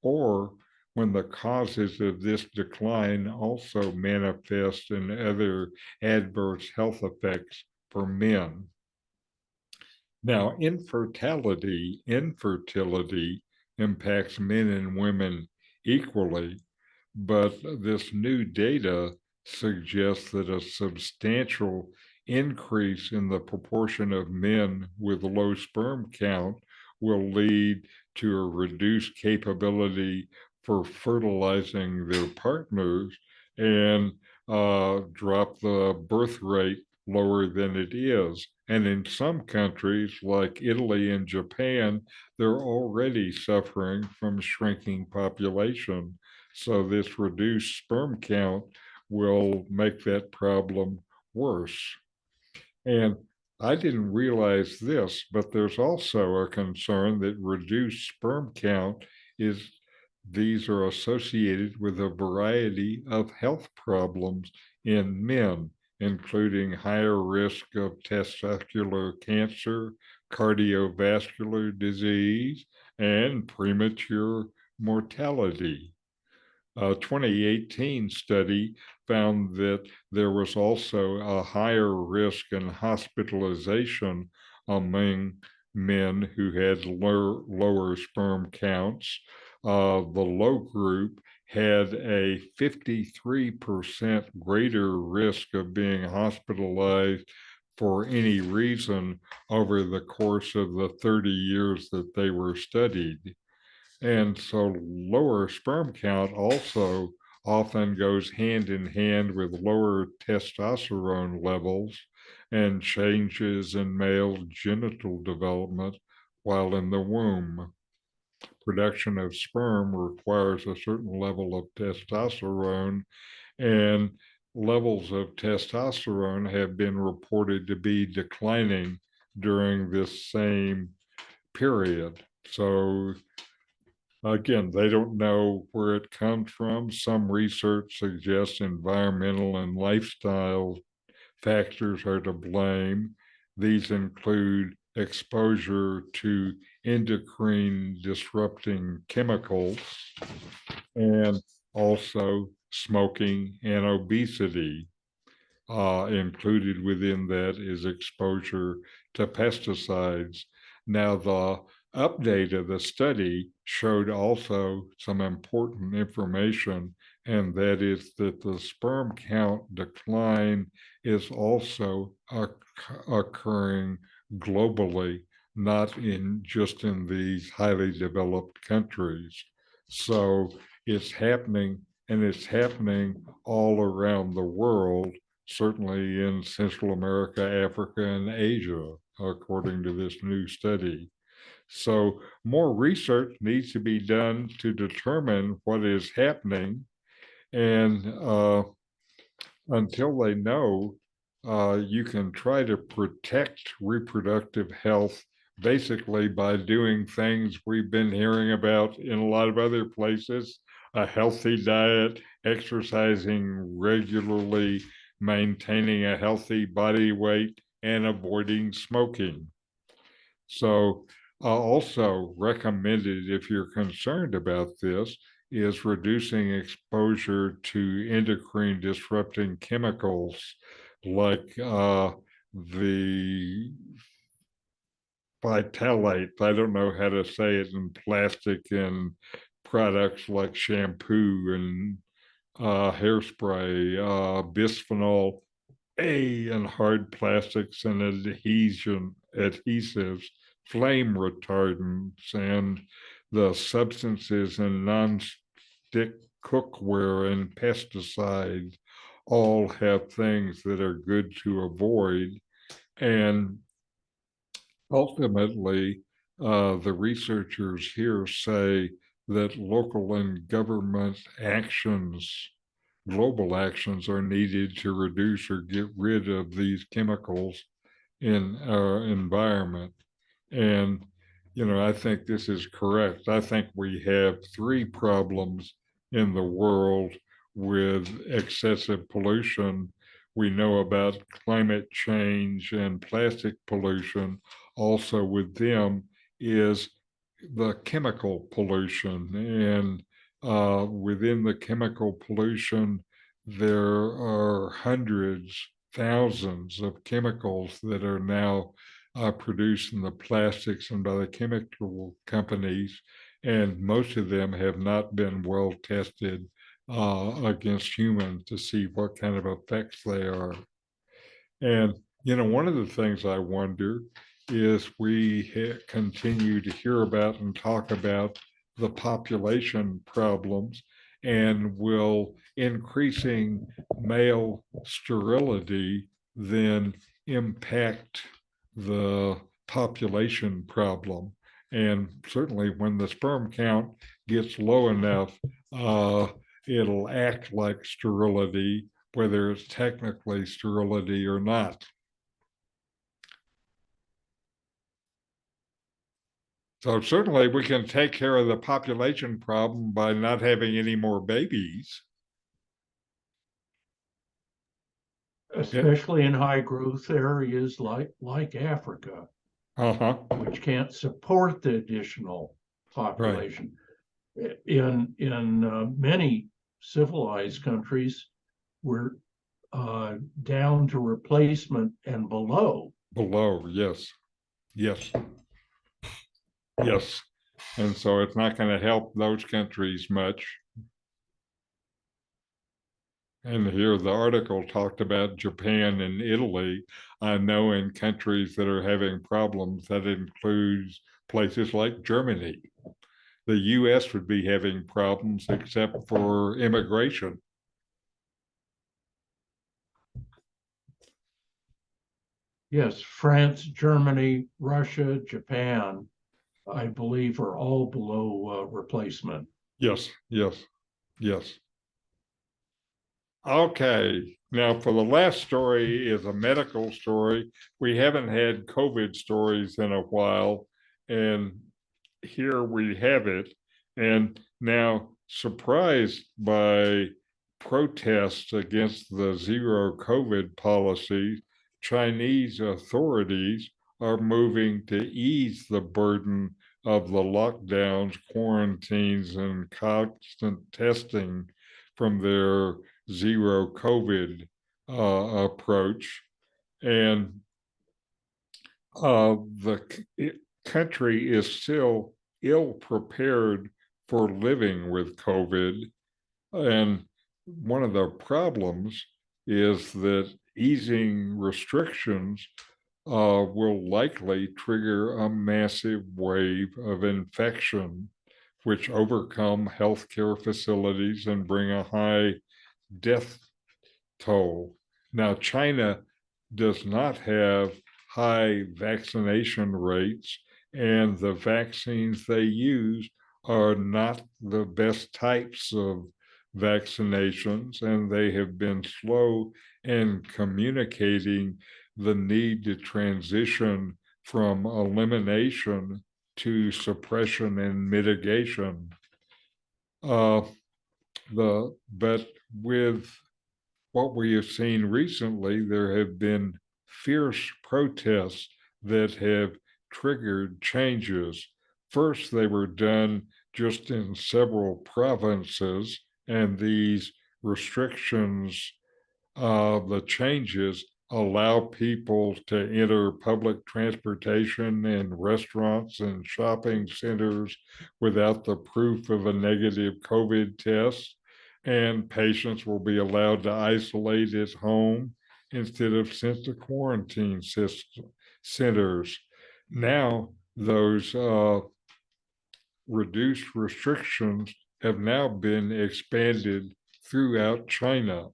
or when the causes of this decline also manifest in other adverse health effects for men. Now, infertility impacts men and women equally, but this new data suggests that a substantial increase in the proportion of men with low sperm count will lead to a reduced capability for fertilizing their partners and drop the birth rate lower than it is. And in some countries like Italy and Japan, they're already suffering from shrinking population. So this reduced sperm count will make that problem worse. And I didn't realize this, but there's also a concern that reduced sperm count these are associated with a variety of health problems in men, including higher risk of testicular cancer, cardiovascular disease, and premature mortality. A 2018 study found that there was also a higher risk in hospitalization among men who had lower sperm counts. The low group had a 53% greater risk of being hospitalized for any reason over the course of the 30 years that they were studied. And so lower sperm count also often goes hand in hand with lower testosterone levels and changes in male genital development while in the womb. Production of sperm requires a certain level of testosterone, and levels of testosterone have been reported to be declining during this same period. So again, they don't know where it comes from. Some research suggests environmental and lifestyle factors are to blame. These include exposure to endocrine disrupting chemicals and also smoking and obesity. Included within that is exposure to pesticides. Now, the update of the study showed also some important information, and that is that the sperm count decline is also occurring globally, not in just in these highly developed countries. So it's happening, and it's happening all around the world, certainly in Central America, Africa, and Asia, according to this new study. So more research needs to be done to determine what is happening. And until they know, you can try to protect reproductive health basically by doing things we've been hearing about in a lot of other places: a healthy diet, exercising regularly, maintaining a healthy body weight, and avoiding smoking. So, also recommended if you're concerned about this is reducing exposure to endocrine disrupting chemicals like the phthalate. I don't know how to say it in plastic and products like shampoo and hairspray, bisphenol A and hard plastics and adhesives, flame retardants, and the substances in non-stick cookware and pesticides all have things that are good to avoid. And ultimately, the researchers here say that local and government actions, global actions, are needed to reduce or get rid of these chemicals in our environment. And, I think this is correct. I think we have three problems in the world with excessive pollution. We know about climate change and plastic pollution. Also with them is the chemical pollution. And within the chemical pollution, there are hundreds, thousands of chemicals that are now produced in the plastics and by the chemical companies, and most of them have not been well tested against humans to see what kind of effects they are. And, one of the things I wonder is we continue to hear about and talk about the population problems, and will increasing male sterility then impact the population problem? And certainly when the sperm count gets low enough, it'll act like sterility, whether it's technically sterility or not. So certainly we can take care of the population problem by not having any more babies. Especially in high growth areas like Africa, Uh-huh. which can't support the additional population. Right. In many civilized countries, we're down to replacement and below. Below, yes. Yes. Yes. And so it's not going to help those countries much. And here the article talked about Japan and Italy. I know in countries that are having problems, that includes places like Germany. The US would be having problems except for immigration. Yes, France, Germany, Russia, Japan, I believe are all below replacement. Yes, yes, yes. Okay, now for the last story is a medical story. We haven't had COVID stories in a while, and here we have it. And now, surprised by protests against the zero COVID policy, Chinese authorities are moving to ease the burden of the lockdowns, quarantines, and constant testing from their zero COVID approach. And the country is still ill prepared for living with COVID. And one of the problems is that easing restrictions will likely trigger a massive wave of infection, which overcome healthcare facilities and bring a high death toll. Now, China does not have high vaccination rates, and the vaccines they use are not the best types of vaccinations, and they have been slow in communicating the need to transition from elimination to suppression and mitigation. But with what we have seen recently, there have been fierce protests that have triggered changes. First, they were done just in several provinces, and these restrictions, the changes allow people to enter public transportation and restaurants and shopping centers without the proof of a negative COVID test, and patients will be allowed to isolate at home instead of sent to quarantine centers. Now, those reduced restrictions have now been expanded throughout China.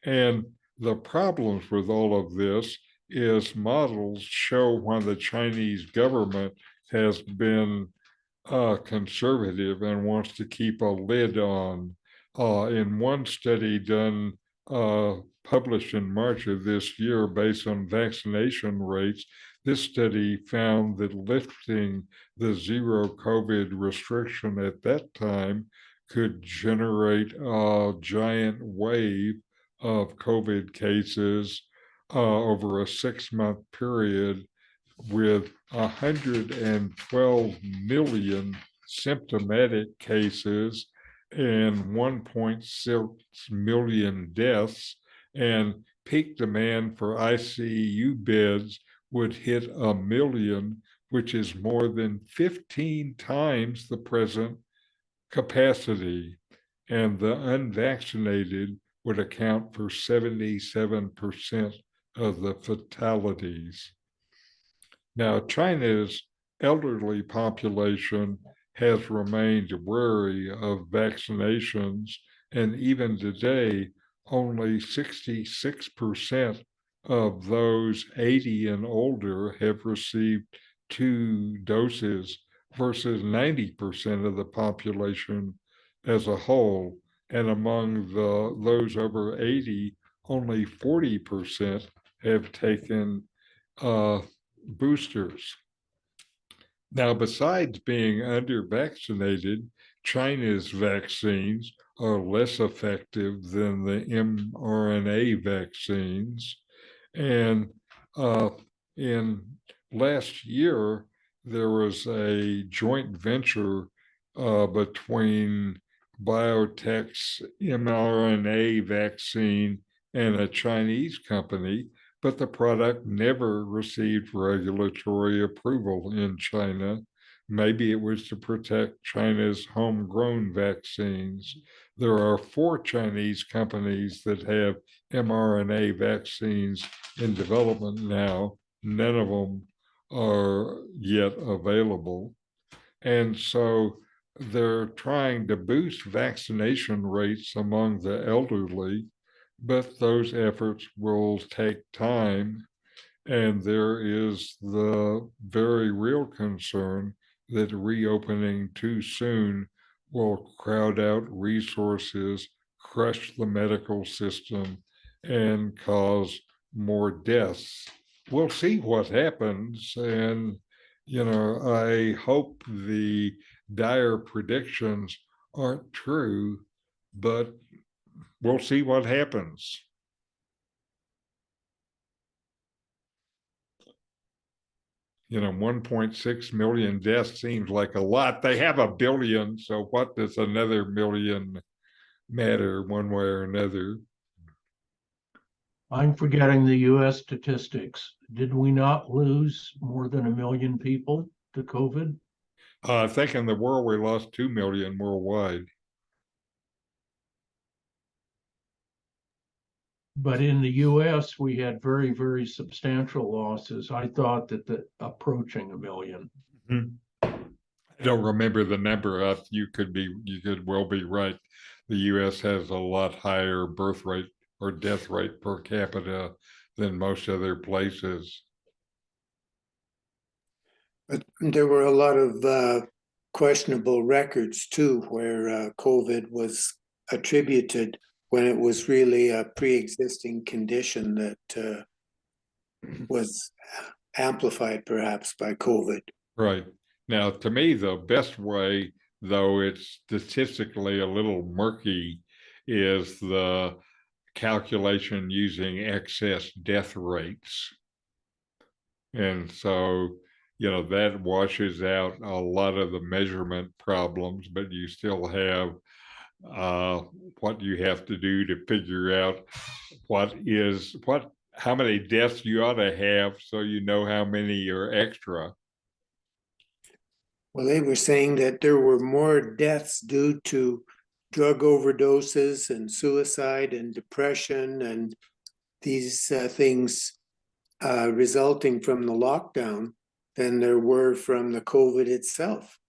And the problems with all of this is models show why the Chinese government has been conservative and wants to keep a lid on. In one study done, published in March of this year based on vaccination rates, this study found that lifting the zero COVID restriction at that time could generate a giant wave of COVID cases over a 6-month period, with 112 million symptomatic cases and 1.6 million deaths, and peak demand for ICU beds would hit 1 million, which is more than 15 times the present capacity, and the unvaccinated would account for 77% of the fatalities. Now, China's elderly population has remained wary of vaccinations, and even today, only 66% of those 80 and older have received 2 doses versus 90% of the population as a whole. And among those over 80, only 40% have taken boosters. Now, besides being under-vaccinated, China's vaccines are less effective than the mRNA vaccines. And in last year, there was a joint venture between biotech's mRNA vaccine and a Chinese company, but the product never received regulatory approval in China. Maybe it was to protect China's homegrown vaccines. There are 4 Chinese companies that have mRNA vaccines in development now. None of them are yet available. And so they're trying to boost vaccination rates among the elderly, but those efforts will take time. And there is the very real concern that reopening too soon will crowd out resources, crush the medical system, and cause more deaths. We'll see what happens. And, I hope the dire predictions aren't true, but we'll see what happens. 1.6 million deaths seems like a lot. They have 1 billion, so what does another million matter one way or another? I'm forgetting the US statistics. Did we not lose more than 1 million people to COVID? I think in the world we lost 2 million worldwide. But in the US, we had very, very substantial losses. I thought that approaching 1 million. I don't remember the number. You could well be right. The U.S. has a lot higher birth rate or death rate per capita than most other places. But there were a lot of questionable records too, where COVID was attributed when it was really a pre-existing condition that was amplified perhaps by COVID. Right. Now, to me, the best way, though it's statistically a little murky, is the calculation using excess death rates. And so, that washes out a lot of the measurement problems, but you still have what you have to do to figure out how many deaths you ought to have so you know how many are extra. Well, they were saying that there were more deaths due to drug overdoses and suicide and depression and these things resulting from the lockdown than there were from the COVID itself.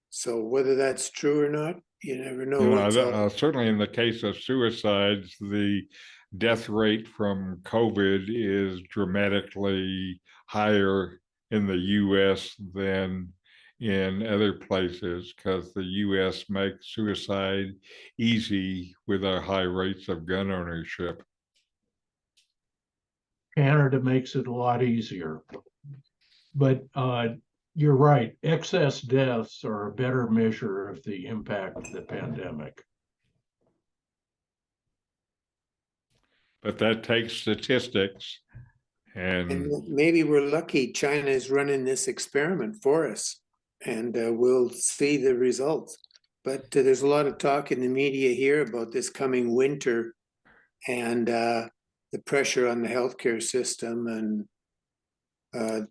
So whether that's true or not, you never know. Certainly in the case of suicides, the death rate from COVID is dramatically higher in the US than in other places because the US makes suicide easy with our high rates of gun ownership. Canada makes it a lot easier. But you're right, excess deaths are a better measure of the impact of the pandemic. But that takes statistics. And maybe we're lucky China is running this experiment for us and we'll see the results. But there's a lot of talk in the media here about this coming winter and the pressure on the healthcare system, and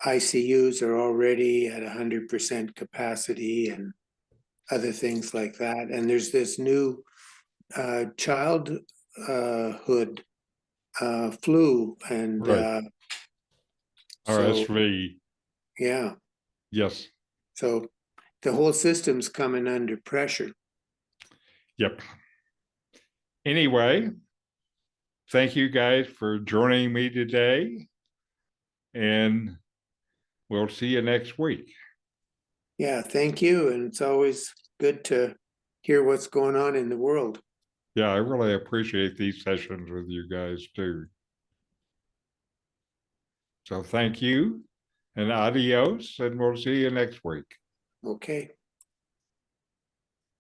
ICUs are already at 100% capacity and other things like that. And there's this new childhood flu and right. RSV. So, yeah. Yes. So the whole system's coming under pressure. Yep. Anyway, thank you guys for joining me today. And we'll see you next week. Yeah, thank you. And it's always good to hear what's going on in the world. Yeah, I really appreciate these sessions with you guys too. So thank you and adios, and we'll see you next week. Okay.